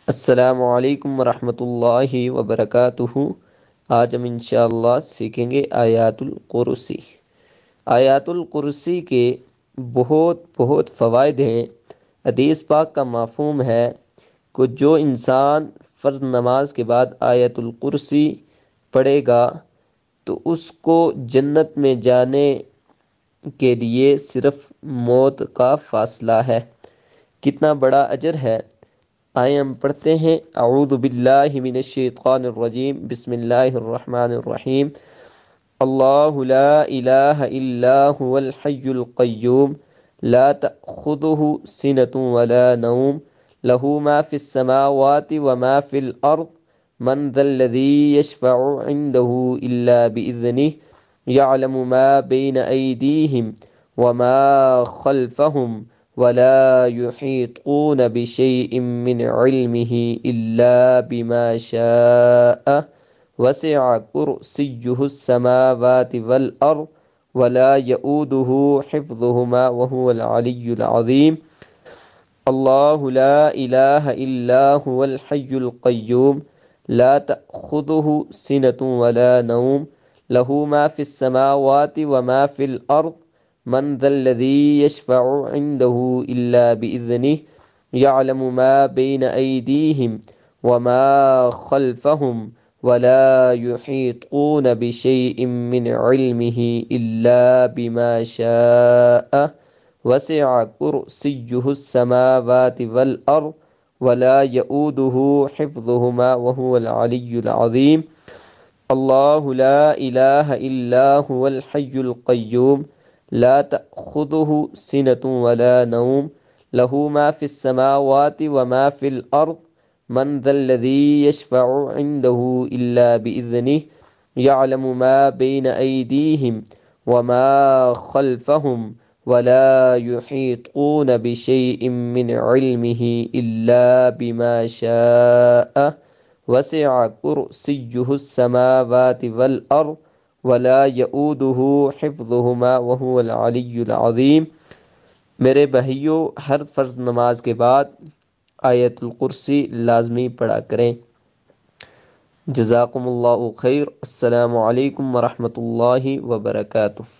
السلام علیکم ورحمۃ اللہ وبرکاتہ۔ آج ہم انشاءاللہ سیکھیں گے آیات الکرسی۔ آیات الکرسی کے بہت فوائد ہیں۔ حدیث پاک کا مفہوم ہے کہ جو انسان فرض نماز کے بعد آیات الکرسی پڑھے گا تو اس کو جنت میں جانے کے لیے صرف موت کا فاصلہ ہے۔ کتنا بڑا اجر ہے۔ آئے ہم پڑھتے ہیں۔ اعوذ باللہ من الشیطان الرجیم، بسم اللہ الرحمن الرحیم۔ اللہ لا الہ الا هو الحی القیوم لا تأخذه سنة ولا نوم له ما في السماوات وما في الأرض من ذا الذي يشفع عنده إلا بإذنه يعلم ما بين أيديهم وما خلفهم ولا يحيطون بشيء من علمه إلا بما شاء وسع كرسيه السماوات والأرض ولا يؤوده حفظهما وهو العلي العظيم۔ الله لا إله إلا هو الحي القيوم لا تأخذه سنة ولا نوم له ما في السماوات وما في الأرض من ذا الذي يشفع عنده إلا بإذنه يعلم ما بين أيديهم وما خلفهم ولا يحيطون بشيء من علمه إلا بما شاء وسع كرسيه السماوات والأرض ولا يؤوده حفظهما وهو العلي العظيم۔ الله لا إله إلا هو الحي القيوم لا تأخذه سنة ولا نوم له ما في السماوات وما في الأرض من ذا الذي يشفع عنده إلا بإذنه يعلم ما بين أيديهم وما خلفهم ولا يحيطون بشيء من علمه إلا بما شاء وسع كرسيه السماوات والأرض ولا يؤوده حفظهما وهو العلي العظيم۔ میرے بھائیو، ہر فرض نماز کے بعد آیت الکرسی لازمی پڑھا کریں۔ جزاکم اللہ خیر۔ السلام علیکم ورحمۃ اللہ وبرکاتہ۔